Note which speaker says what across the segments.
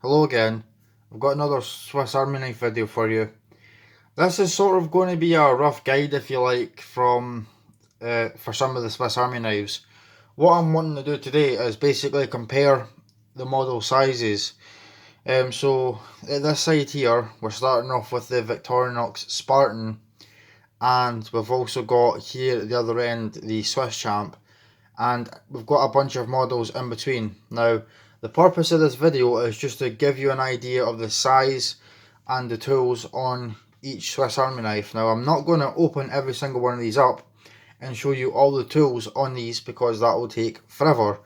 Speaker 1: Hello again. I've got another Swiss Army knife video for you. This is sort of going to be a rough guide, if you like, for some of the Swiss Army knives. What I'm wanting to do today is basically compare the model sizes. So at this side here, we're starting off with the Victorinox Spartan, and we've also got here at the other end the Swisschamp, and we've got a bunch of models in between. Now, the purpose of this video is just to give you an idea of the size and the tools on each Swiss Army knife. Now, I'm not going to open every single one of these up and show you all the tools on these because that will take forever.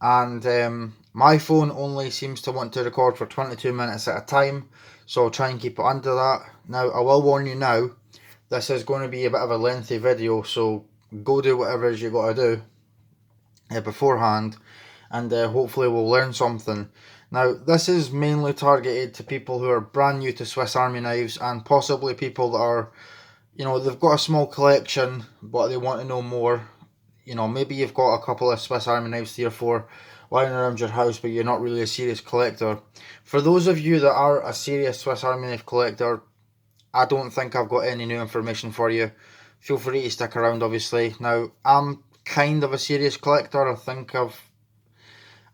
Speaker 1: And my phone only seems to want to record for 22 minutes at a time, so I'll try and keep it under that. Now, I will warn you now, this is going to be a bit of a lengthy video, so go do whatever it is you got to do beforehand, and hopefully we'll learn something. Now, this is mainly targeted to people who are brand new to Swiss Army knives, and possibly people that are, they've got a small collection but they want to know more. Maybe you've got a couple of Swiss Army knives 3 or 4 lying around your house, but you're not really a serious collector. For those of you that are a serious Swiss Army knife collector, I don't think I've got any new information for you. Feel free to stick around, obviously. Now, I'm kind of a serious collector.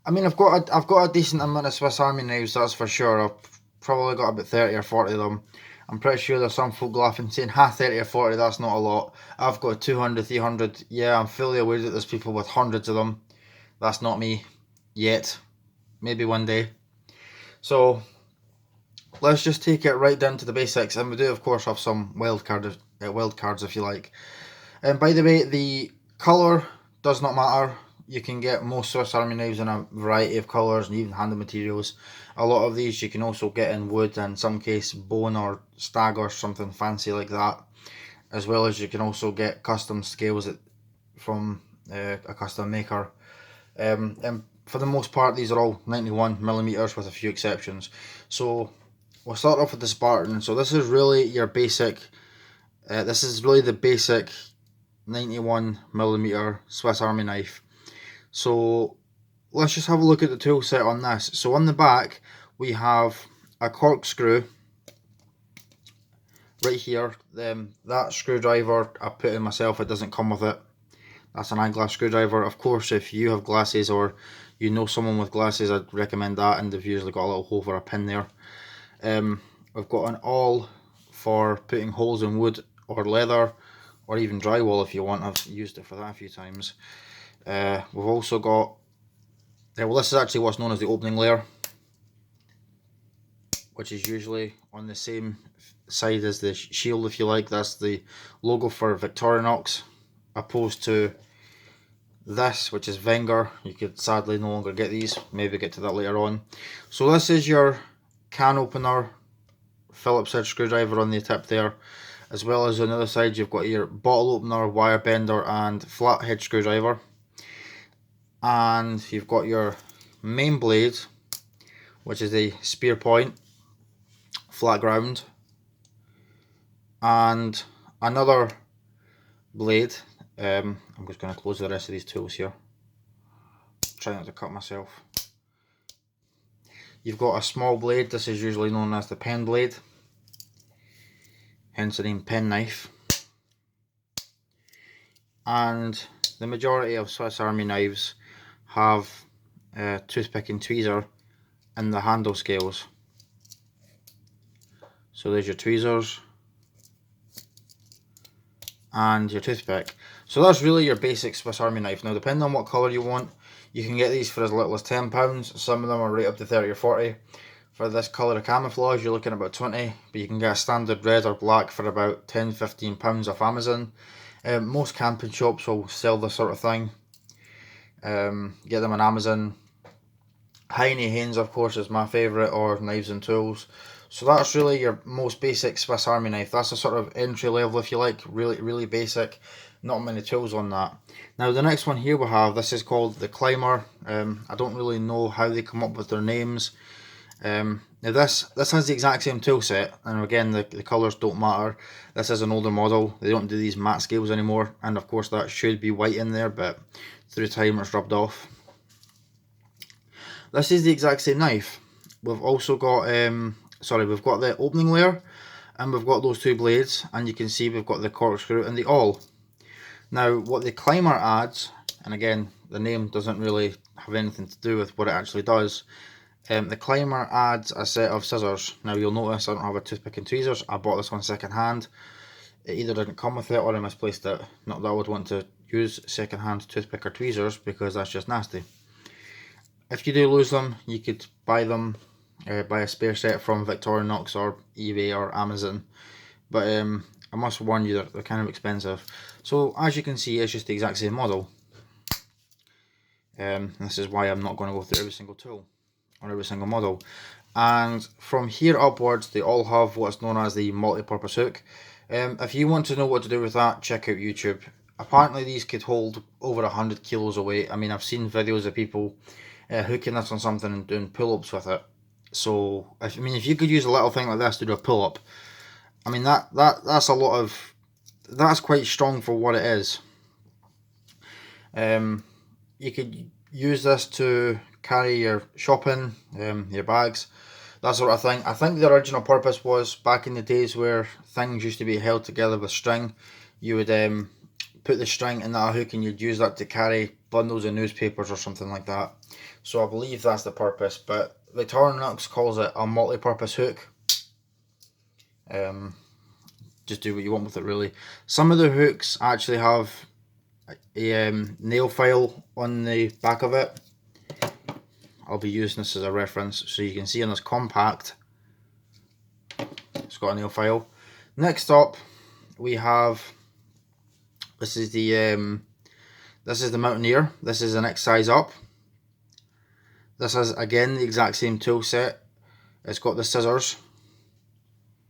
Speaker 1: I've got a decent amount of Swiss Army knives, that's for sure. I've probably got about 30 or 40 of them. I'm pretty sure there's some folk laughing saying, 30 or 40, that's not a lot. I've got 200, 300. Yeah, I'm fully aware that there's people with hundreds of them. That's not me yet. Maybe one day. So let's just take it right down to the basics, and we do of course have some wild cards if you like. And by the way, the colour does not matter. You can get most Swiss Army knives in a variety of colours and even handle materials. A lot of these you can also get in wood, and in some case bone or stag or something fancy like that. As well as you can also get custom scales from a custom maker. And for the most part these are all 91mm with a few exceptions. So we'll start off with the Spartan. So this is really your basic, this is really the basic 91mm Swiss Army knife. So let's just have a look at the tool set on this. So on the back we have a corkscrew right here. That screwdriver I put in myself, it doesn't come with it. That's an eyeglass screwdriver. Of course, if you have glasses or you know someone with glasses, I'd recommend that, and they've usually got a little hole for a pin there. We've got an awl for putting holes in wood or leather, or even drywall if you want. I've used it for that a few times. We've also got, well, this is actually what's known as the opening layer, which is usually on the same side as the shield if you like. That's the logo for Victorinox, opposed to this, which is Wenger. You could sadly no longer get these, maybe get to that later on. So this is your can opener, Phillips head screwdriver on the tip there, as well as on the other side you've got your bottle opener, wire bender and flat head screwdriver. And you've got your main blade, which is a spear point, flat ground, and another blade. I'm just going to close the rest of these tools here, try not to cut myself. You've got a small blade. This is usually known as the pen blade, hence the name pen knife. And the majority of Swiss Army knives have toothpick and tweezer in the handle scales. So there's your tweezers and your toothpick. So that's really your basic Swiss Army knife. Now, depending on what colour you want, you can get these for as little as £10. Some of them are right up to 30 or 40. For this colour of camouflage, you're looking at about 20, but you can get a standard red or black for about £10–15 off Amazon. Most camping shops will sell this sort of thing. Get them on Amazon. Heine Haynes, of course, is my favourite, or Knives and Tools. So that's really your most basic Swiss Army knife. That's a sort of entry level, if you like, really basic. Not many tools on that. Now the next one here we have, this is called the Climber. I don't really know how they come up with their names. Now this has the exact same tool set, and again the colours don't matter. This is an older model. They don't do these matte scales anymore, and of course that should be white in there, but through time it's rubbed off. This is the exact same knife. we've also got we've got the opening layer, and we've got those two blades, and you can see we've got the corkscrew and the awl. Now what the climber adds, and again the name doesn't really have anything to do with what it actually does, the climber adds a set of scissors. Now you'll notice I don't have a toothpick and tweezers. I bought this one second hand. It either didn't come with it or I misplaced it. Not that I would want to use second hand toothpick or tweezers, because that's just nasty. If you do lose them, you could buy them, buy a spare set from Victorinox or eBay or Amazon. But I must warn you, they're kind of expensive. So as you can see, it's just the exact same model. This is why I'm not going to go through every single tool or every single model. And from here upwards, they all have what's known as the multi-purpose hook. If you want to know what to do with that, check out YouTube. Apparently these could hold over 100 kilos of weight. I mean, I've seen videos of people hooking this on something and doing pull-ups with it. So if you could use a little thing like this to do a pull-up, I mean that's a lot of, that's quite strong for what it is. You could use this to carry your shopping, your bags, that sort of thing. I think the original purpose was back in the days where things used to be held together with string. You would put the string in that hook and you'd use that to carry bundles of newspapers or something like that. So I believe that's the purpose, but Victorinox calls it a multi-purpose hook. Just do what you want with it, really. Some of the hooks actually have a nail file on the back of it. I'll be using this as a reference so you can see on this compact it's got a nail file. Next up we have, this is the Mountaineer. This is the next size up. This has again the exact same tool set. It's got the scissors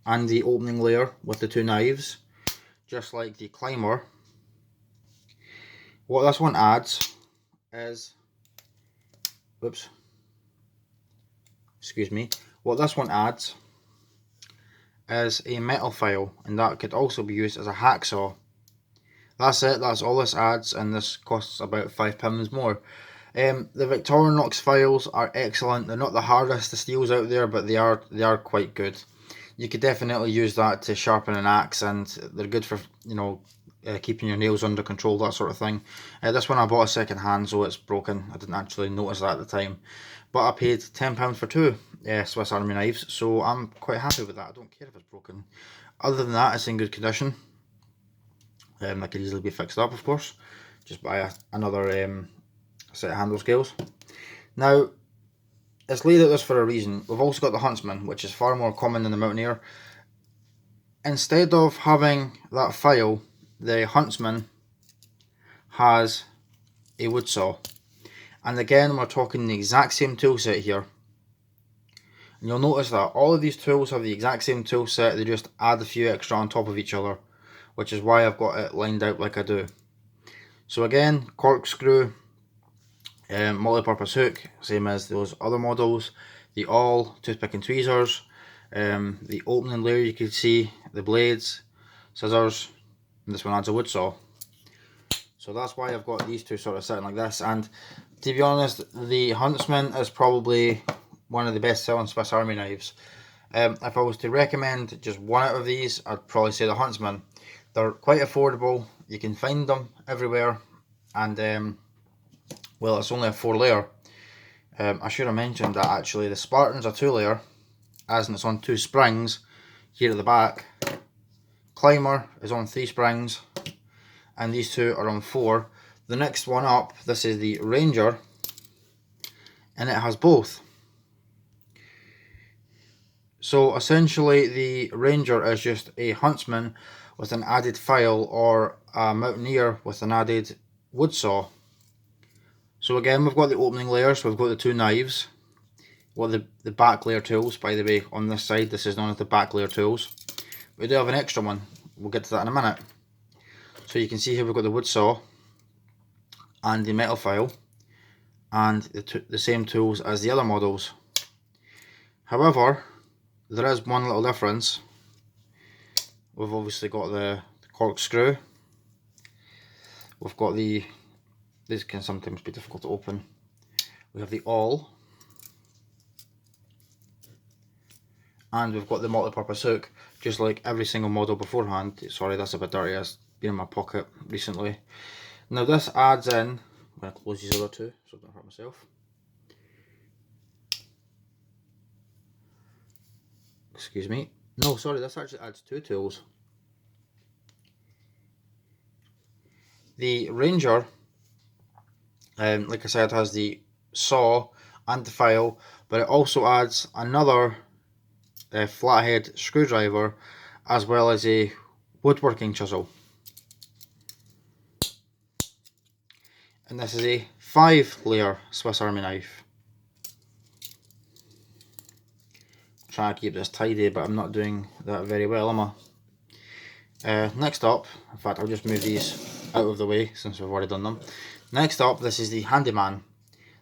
Speaker 1: and the opening layer with the two knives, just like the climber. What this one adds is, what this one adds is a metal file, and that could also be used as a hacksaw. That's it, that's all this adds, and this costs about £5 more. The Victorinox files are excellent. They're not the hardest of steels out there, but they are quite good. You could definitely use that to sharpen an axe, and they're good for, you know, keeping your nails under control, that sort of thing. This one I bought a second hand, so it's broken. I didn't actually notice that at the time, but I paid £10 for two Swiss Army knives, so I'm quite happy with that. I don't care if it's broken. Other than that, it's in good condition. That could easily be fixed up, of course. Just buy another set of handle scales. Now, it's laid out this for a reason. We've also got the Huntsman, which is far more common than the Mountaineer. Instead of having that file, the Huntsman has a wood saw. And again, we're talking the exact same tool set here. And you'll notice that all of these tools have the exact same tool set, they just add a few extra on top of each other, which is why I've got it lined out like I do. So again, corkscrew, multi-purpose hook, same as those other models, the awl, toothpick and tweezers, the opening layer you can see, the blades, scissors, and this one adds a wood saw. So that's why I've got these two sort of sitting like this. And to be honest, the Huntsman is probably one of the best selling Swiss Army knives. If I was to recommend just one out of these, I'd probably say the Huntsman. They're quite affordable, you can find them everywhere, and well, it's only a 4-layer. I should have mentioned that actually the Spartan's a 2-layer, as in it's on 2 springs here at the back. Climber is on 3 springs, and these two are on 4. The next one up, this is the Ranger, and it has both. So essentially the Ranger is just a Huntsman with an added file, or a Mountaineer with an added wood saw. So again, we've got the opening layers, we've got the 2 knives, well, the back layer tools, by the way, on this side, this is known as the back layer tools. We do have an extra one, we'll get to that in a minute. So you can see here we've got the wood saw and the metal file, and the same tools as the other models. However, there is one little difference. We've obviously got the corkscrew, we've got these can sometimes be difficult to open. We have the awl, and we've got the multi-purpose hook, just like every single model beforehand. Sorry, that's a bit dirty, it's been in my pocket recently. Now this adds in, I'm going to close these other two so I don't hurt myself. Excuse me. No, sorry, this actually adds two tools. The Ranger, like I said, has the saw and the file, but it also adds another flathead screwdriver as well as a woodworking chisel. And this is a 5-layer Swiss Army knife. I'm trying to keep this tidy, but I'm not doing that very well, am I? Next up, in fact I'll just move these out of the way since we've already done them. Next up, this is the Handyman.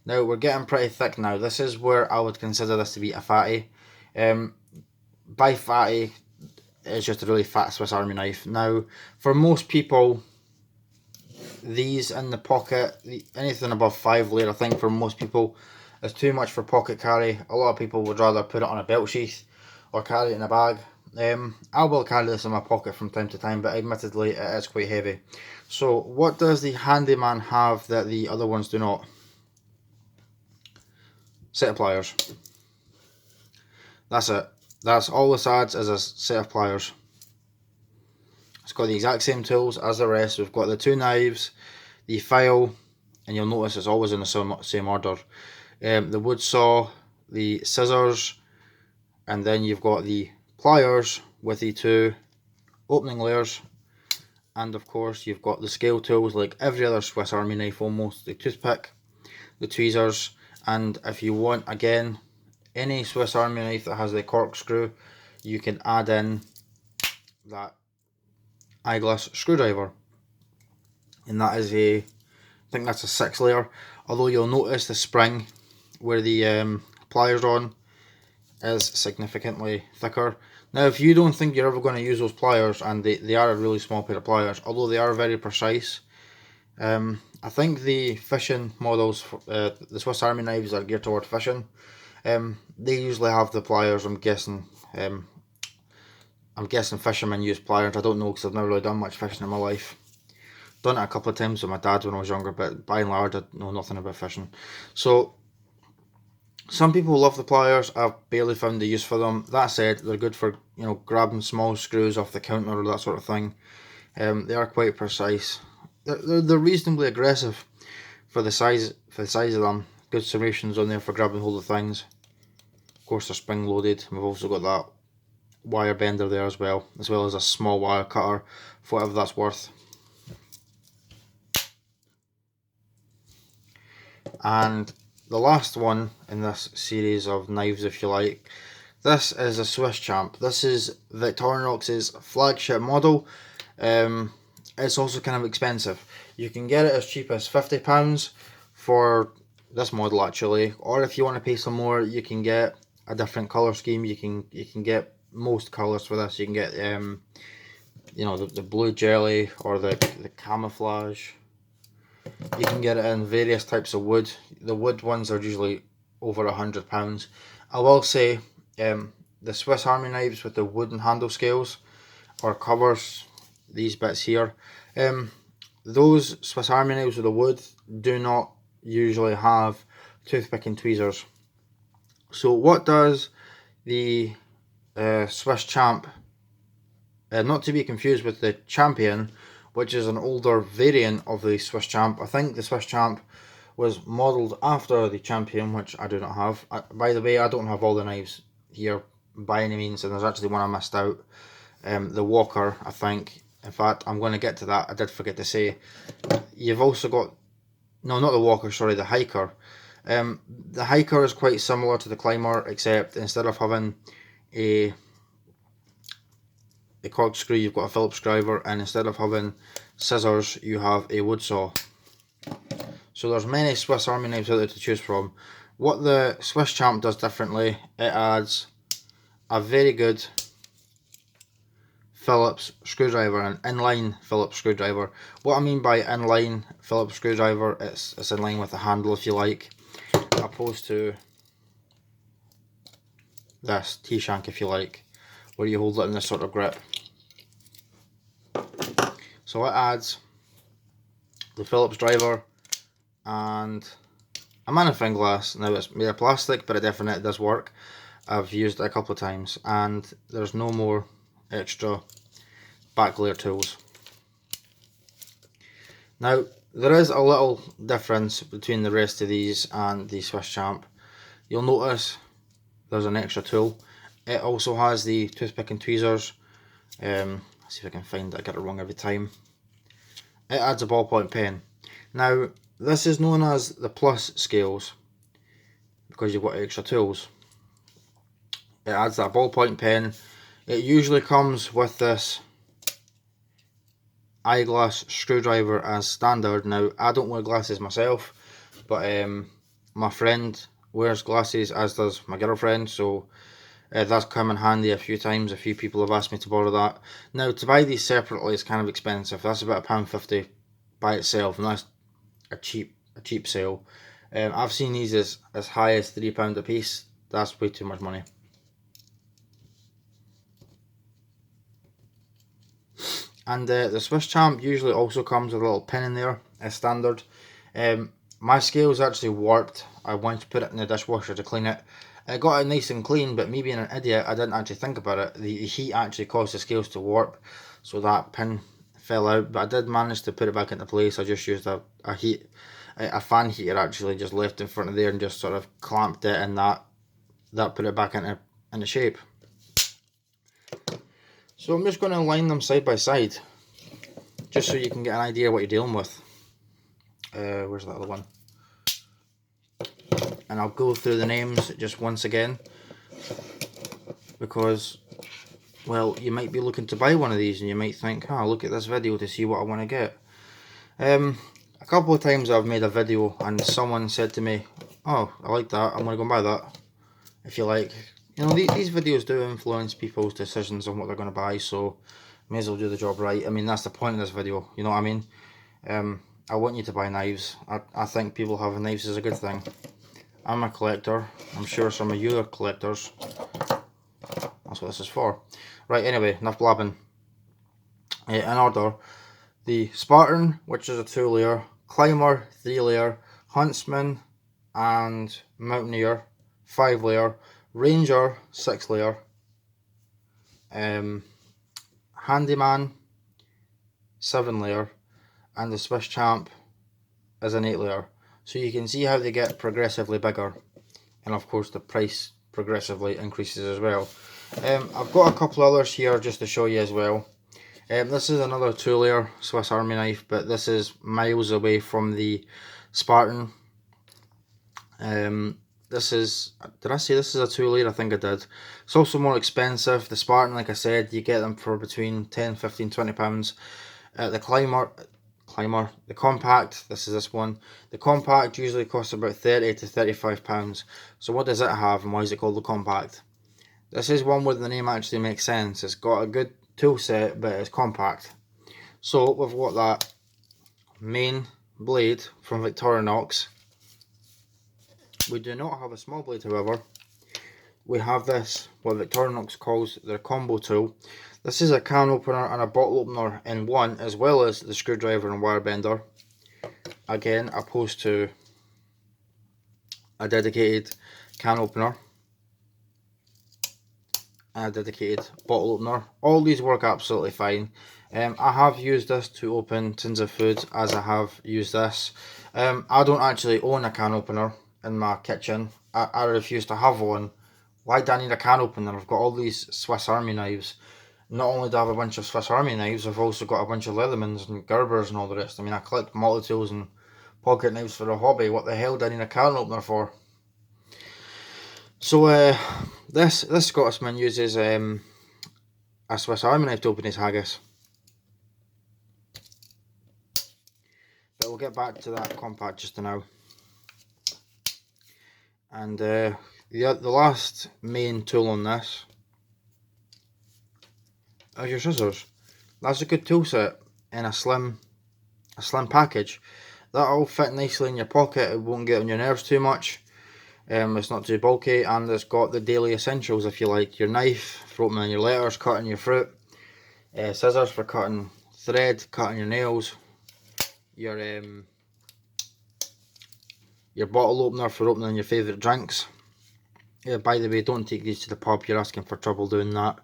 Speaker 1: Now we're getting pretty thick now. This is where I would consider this to be a fatty. By fatty, it's just a really fat Swiss Army knife. Now, for most people, these in the pocket, anything above 5 layer, I think for most people is too much for pocket carry. A lot of people would rather put it on a belt sheath or carry it in a bag. I will carry this in my pocket from time to time, but admittedly it is quite heavy. So what does the Handyman have that the other ones do not? Set of pliers. That's it. That's all this adds, is a set of pliers. It's got the exact same tools as the rest. We've got the 2 knives, the file, and you'll notice it's always in the same order. The wood saw, the scissors, and then you've got the pliers with the 2 opening layers, and of course you've got the scale tools like every other Swiss Army knife almost, the toothpick, the tweezers, and if you want, again, any Swiss Army knife that has the corkscrew, you can add in that eyeglass screwdriver, and that is I think that's a 6-layer, although you'll notice the spring where the pliers on is significantly thicker. Now if you don't think you're ever going to use those pliers, and they are a really small pair of pliers, although they are very precise, I think the fishing models, the Swiss Army knives are geared toward fishing. They usually have the pliers. I'm guessing fishermen use pliers. I don't know because I've never really done much fishing in my life. Done it a couple of times with my dad when I was younger, but by and large I know nothing about fishing. So some people love the pliers. I've barely found the use for them. That said, they're good for, you know, grabbing small screws off the counter or that sort of thing. They are quite precise. They're reasonably aggressive for the size of them. Good serrations on there for grabbing hold of things. Of course, they're spring loaded. We've also got that wire bender there as well as a small wire cutter for whatever that's worth. And the last one in this series of knives, if you like, this is a Swisschamp. This is Victorinox's flagship model. It's also kind of expensive. You can get it as cheap as £50 for this model actually, or if you want to pay some more, you can get a different colour scheme. You can get most colours for this. You can get you know, the blue jelly or the camouflage. You can get it in various types of wood. The wood ones are usually over £100. I will say the Swiss Army knives with the wooden handle scales or covers, these bits here, those Swiss Army knives with the wood do not usually have toothpick and tweezers. So what does the Swisschamp, not to be confused with the Champion, which is an older variant of the Swisschamp. I think the Swisschamp was modelled after the Champion, which I do not have. By the way, I don't have all the knives here by any means, and there's actually one I missed out. The Walker, I think. In fact, I'm going to get to that. I did forget to say. You've also got, no, not the Walker, sorry, the Hiker. The Hiker is quite similar to the Climber, except instead of having a corkscrew, you've got a Phillips screwdriver, and instead of having scissors, you have a wood saw. So there's many Swiss Army knives out there to choose from. What the Swisschamp does differently, it adds a very good Phillips screwdriver, an inline Phillips screwdriver. What I mean by inline Phillips screwdriver, it's in line with the handle, if you like, opposed to this T-shank, if you like, where you hold it in this sort of grip. So it adds the Phillips driver and a magnifying glass. Now it's made of plastic, but it definitely does work. I've used it a couple of times, and there's no more extra back layer tools. Now there is a little difference between the rest of these and the Swisschamp. You'll notice there's an extra tool. It also has the toothpick and tweezers. Let's see if I can find it. I get it wrong every time. It adds a ballpoint pen. Now this is known as the plus scales because you've got extra tools. It adds that ballpoint pen. It usually comes with this eyeglass screwdriver as standard. Now I don't wear glasses myself, but my friend wears glasses, as does my girlfriend, so that's come in handy a few times. A few people have asked me to borrow that. Now to buy these separately is kind of expensive. That's about £1.50 by itself, and that's a cheap sale. I've seen these as high as £3 a piece. That's way too much money. And the Swisschamp usually also comes with a little pin in there as standard. My scale's actually warped. I went to put it in the dishwasher to clean it. I got it nice and clean, but me being an idiot, I didn't actually think about it. The heat actually caused the scales to warp, so that pin fell out. But I did manage to put it back into place. I just used a fan heater actually, just left in front of there and just sort of clamped it, and that put it back into shape. So I'm just going to line them side by side, just so you can get an idea what you're dealing with. Where's the other one? And I'll go through the names just once again, because, well, you might be looking to buy one of these and you might think, oh, look at this video to see what I want to get. A couple of times I've made a video and someone said to me, oh, I like that, I'm going to go and buy that. If you like, you know, these videos do influence people's decisions on what they're going to buy, so may as well do the job right. I mean, that's the point of this video, you know what I mean? I want you to buy knives. I think people having knives is a good thing. I'm a collector. I'm sure some of you are collectors. That's what this is for. Right, anyway, enough blabbing. In order, the Spartan, which is a 2-layer, Climber, 3-layer, Huntsman and Mountaineer, 5-layer, Ranger, 6-layer, Handyman, 7-layer, and the Swisschamp is an 8-layer. So you can see how they get progressively bigger, and of course the price progressively increases as well. I've got a couple others here just to show you as well. This is another 2-layer Swiss Army knife, but this is miles away from the Spartan. This is, did I say this is a 2-layer? I think I did. It's also more expensive. The Spartan, like I said, you get them for between 10, 15, 20 pounds. The the compact, this is this one. The compact usually costs about 30 to 35 pounds. So what does it have and why is it called the compact? This is one where the name actually makes sense. It's got a good tool set, but it's compact. So we've got that main blade from Victorinox. We do not have a small blade, however. We have this, what Victorinox calls their combo tool. This is a can opener and a bottle opener in one, as well as the screwdriver and wire bender. Again, opposed to a dedicated can opener and a dedicated bottle opener. All these work absolutely fine. I have used this to open tins of food, as I have used this. I don't actually own a can opener in my kitchen. I refuse to have one. Why do I need a can opener? I've got all these Swiss Army knives. Not only do I have a bunch of Swiss Army knives, I've also got a bunch of Leathermans and Gerbers and all the rest. I mean, I collect multi-tools and pocket knives for a hobby. What the hell do I need a can opener for? So this Scotsman uses a Swiss Army knife to open his haggis. But we'll get back to that compact just now. And the last main tool on this is your scissors. That's a good tool set in a slim package. That'll fit nicely in your pocket. It won't get on your nerves too much. It's not too bulky, and it's got the daily essentials, if you like. Your knife for opening your letters, cutting your fruit, scissors for cutting thread, cutting your nails, your bottle opener for opening your favourite drinks. By the way, don't take these to the pub, you're asking for trouble doing that.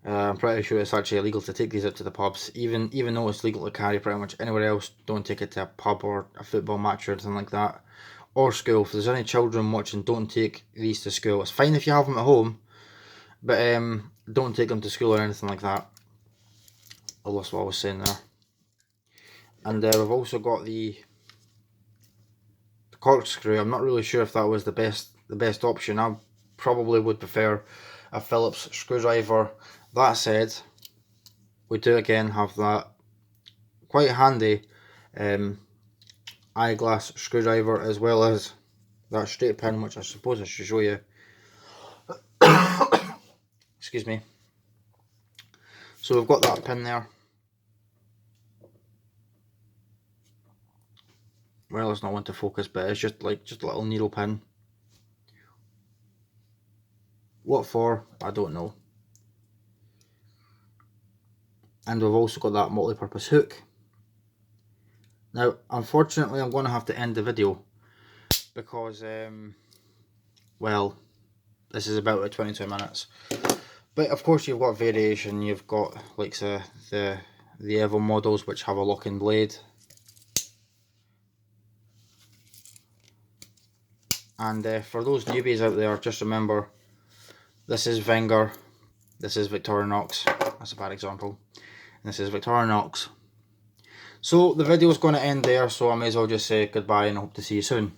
Speaker 1: I'm pretty sure it's actually illegal to take these out to the pubs, even though it's legal to carry pretty much anywhere else. Don't take it to a pub or a football match or anything like that. Or school. If there's any children watching, don't take these to school. It's fine if you have them at home, but don't take them to school or anything like that. I lost what I was saying there. And we've also got the corkscrew. I'm not really sure if that was the best option. I probably would prefer a Phillips screwdriver. That said, we do again have that quite handy eyeglass screwdriver, as well as that straight pin, which I suppose I should show you. Excuse me. So we've got that pin there. Well, it's not one to focus, but it's just a little needle pin. What for? I don't know. And we've also got that multi-purpose hook. Now, unfortunately, I'm going to have to end the video because, well, this is about at 22 minutes. But of course, you've got variation. You've got like the Evo models, which have a locking blade, and for those newbies out there, just remember, this is Wenger, this is Victorinox. That's a bad example. And this is Victorinox. So the video is going to end there, so I may as well just say goodbye and I hope to see you soon.